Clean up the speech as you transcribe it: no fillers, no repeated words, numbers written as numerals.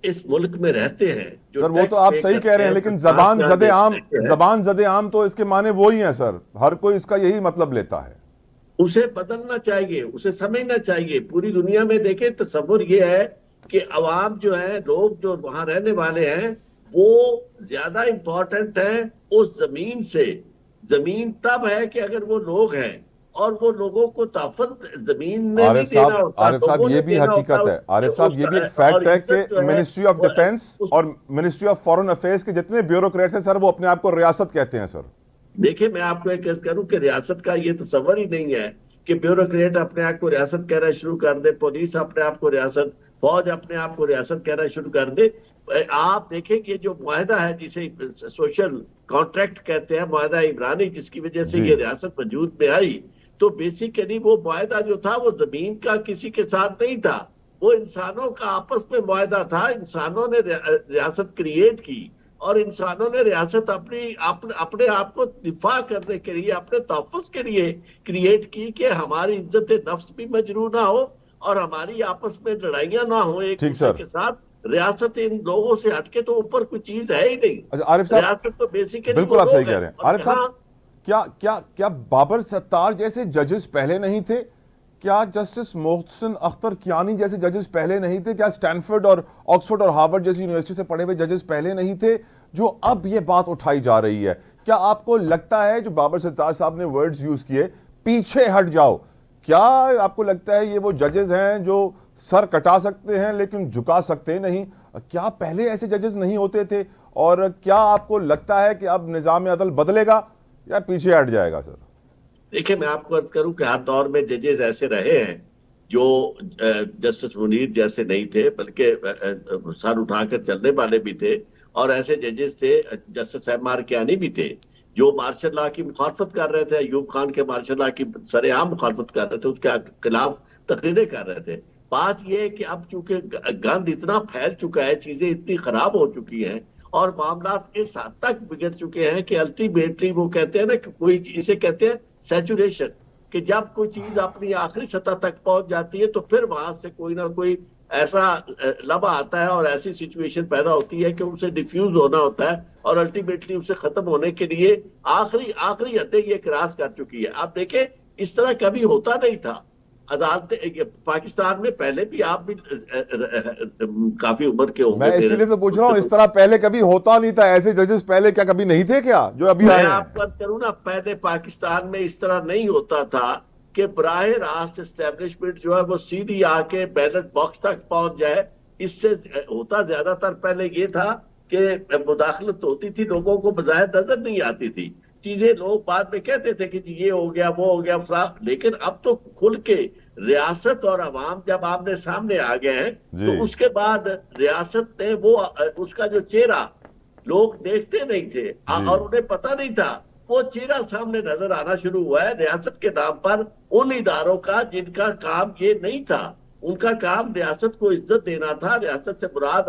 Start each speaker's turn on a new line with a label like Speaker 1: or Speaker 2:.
Speaker 1: इस मुल्क में रहते हैं, जो
Speaker 2: सर वो तो
Speaker 1: टैक्स
Speaker 2: आप
Speaker 1: पे
Speaker 2: सही कह
Speaker 1: करते
Speaker 2: रहे हैं,
Speaker 1: हैं, जो
Speaker 2: लेकिन
Speaker 1: टैक्स यहाँ देते हैं,
Speaker 2: जबान जदे आम तो इसके माने वो ही है सर, हर कोई इसका यही मतलब लेता है।
Speaker 1: उसे बदलना चाहिए, उसे समझना चाहिए। पूरी दुनिया में देखें, तस्वुर ये है कि अवाम जो है, लोग जो वहां रहने वाले हैं, वो ज्यादा इंपॉर्टेंट है उस जमीन से। जमीन तब है कि अगर वो लोग हैं, और वो लोगों को तहफ़्फ़ुज़ जमीन ने नहीं देना होता,
Speaker 2: आरिफ साहब
Speaker 1: लोगों
Speaker 2: ये
Speaker 1: ने
Speaker 2: भी
Speaker 1: देना होता
Speaker 2: हकीकत है, आरिफ साहब ये भी एक
Speaker 1: उसका। और
Speaker 2: फैक्ट है कि
Speaker 1: इज्जत जो है
Speaker 2: मिनिस्ट्री ऑफ
Speaker 1: वो
Speaker 2: डिफेंस
Speaker 1: उस।
Speaker 2: और मिनिस्ट्री ऑफ फॉरेन अफेयर्स के जितने ब्यूरोक्रेट्स हैं सर, वो अपने आप को रियासत कहते हैं सर।
Speaker 1: देखिए, मैं आपको एक अर्ज करूं कि रियासत का ये तस्वर ही नहीं है कि ब्यूरोक्रेट अपने आप को रियासत कहना शुरू कर दे, पुलिस अपने आप को रियासत, फौज अपने आप को रियासत कहना शुरू कर दे। आप देखें कि जो मुआहदा है, जिसे सोशल कॉन्ट्रैक्ट कहते हैं, मुआहदा इमरानी, जिसकी वजह से
Speaker 2: जी
Speaker 1: ये रियासत वजूद में आई, तो बेसिकली वो मुआहदा जो था, वो जमीन का किसी के साथ नहीं था, वो इंसानों का आपस में मुआहदा था। इंसानों ने रियासत क्रिएट की, और इंसानों ने रियासत अपने आप को दिफा करने के लिए, अपने तहफ़्फ़ुज़ के लिए क्रिएट की, कि हमारी इज्जत नफ्स भी मजरू ना हो, और हमारी आपस में लड़ाइयां ना हो एक
Speaker 2: ठीक
Speaker 1: दूसरे
Speaker 2: सर।
Speaker 1: के साथ। रियासत इन लोगों से हटके तो ऊपर कोई चीज है ही नहीं।
Speaker 2: अच्छा आरिफ साहब,
Speaker 1: रियासत तो बेसिकली वो
Speaker 2: बिल्कुल आप सही
Speaker 1: लोग
Speaker 2: कह
Speaker 1: हैं।
Speaker 2: रहे हैं
Speaker 1: और
Speaker 2: आरिफ साहब।
Speaker 1: यहाँ
Speaker 2: क्या क्या क्या बाबर सत्तार जैसे जजेस पहले नहीं थे? क्या जस्टिस मोहसिन अख्तर कियानी जैसे जजेस पहले नहीं थे? क्या स्टैनफोर्ड और ऑक्सफोर्ड और हार्वर्ड जैसी यूनिवर्सिटी से पढ़े हुए जजेस पहले नहीं थे, जो अब ये बात उठाई जा रही है? क्या आपको लगता है जो बाबर सत्तार साहब ने वर्ड्स यूज किए, पीछे हट जाओ, क्या आपको लगता है ये वो जजेस हैं जो सर कटा सकते हैं लेकिन झुका सकते नहीं? क्या पहले ऐसे जजेस नहीं होते थे? और क्या आपको लगता है कि अब निजाम अदल बदलेगा या पीछे हट जाएगा सर?
Speaker 1: देखिए, मैं आपको अर्ज करूं कि हर दौर में जजेस ऐसे रहे हैं जो जस्टिस मुनीर जैसे नहीं थे, बल्कि सर उठाकर चलने वाले भी थे। और ऐसे जजेस थे, जस्टिस एम आर कियानी भी थे, जो मार्शल लॉ की मुखालफत कर रहे थे, अयूब खान के मार्शल लॉ की सरेआम मुखालफत कर रहे थे, उसके खिलाफ तकरीरें कर रहे थे। बात यह है कि अब चूंकि गंद इतना फैल चुका है, चीजें इतनी खराब हो चुकी हैं, और मामला इस हद तक बिगड़ चुके हैं कि अल्टीमेटली वो कहते हैं ना कि कोई, इसे कहते हैं सैचुरेशन, कि जब कोई चीज अपनी आखिरी सतह तक पहुंच जाती है, तो फिर वहां से कोई ना कोई ऐसा लम्हा आता है, और ऐसी सिचुएशन पैदा होती है कि उसे डिफ्यूज होना होता है, और अल्टीमेटली उसे खत्म होने के लिए आखिरी आखिरी हदें ये क्रॉस कर चुकी है। आप देखें, इस तरह कभी होता नहीं था। अदालतें पाकिस्तान में पहले भी, आप भी काफी उम्र के होंगे
Speaker 2: मैं
Speaker 1: मेरे
Speaker 2: इसीलिए तो पूछ रहा हूं,
Speaker 1: मुझसे
Speaker 2: इस तरह पहले कभी होता नहीं था? ऐसे जजेस पहले क्या कभी नहीं थे क्या जो अभी
Speaker 1: मैं
Speaker 2: आए हैं?
Speaker 1: आपको करूं ना, पहले पाकिस्तान में इस तरह नहीं होता था कि बराह रास्त एस्टेब्लिशमेंट जो है वो सीधी आके बैलेट बॉक्स तक पहुंच जाए। इससे होता ज्यादातर पहले ये था कि मुदाखलत होती थी, लोगों को बजाय नजर नहीं आती थी चीजें, लोग बाद में कहते थे कि जी ये हो गया, वो हो गया, फ्रा। लेकिन अब तो खुल के रियासत और अवाम जब आमने सामने आ गए हैं, तो
Speaker 2: जी
Speaker 1: उसके बाद रियासत ने वो उसका जो चेहरा लोग देखते नहीं थे,
Speaker 2: जी
Speaker 1: और उन्हें पता नहीं था, वो चेहरा सामने नजर आना शुरू हुआ है रियासत के नाम पर उन इदारों का जिनका काम ये नहीं था। उनका काम रियासत को इज्जत देना था, रियासत से मुराद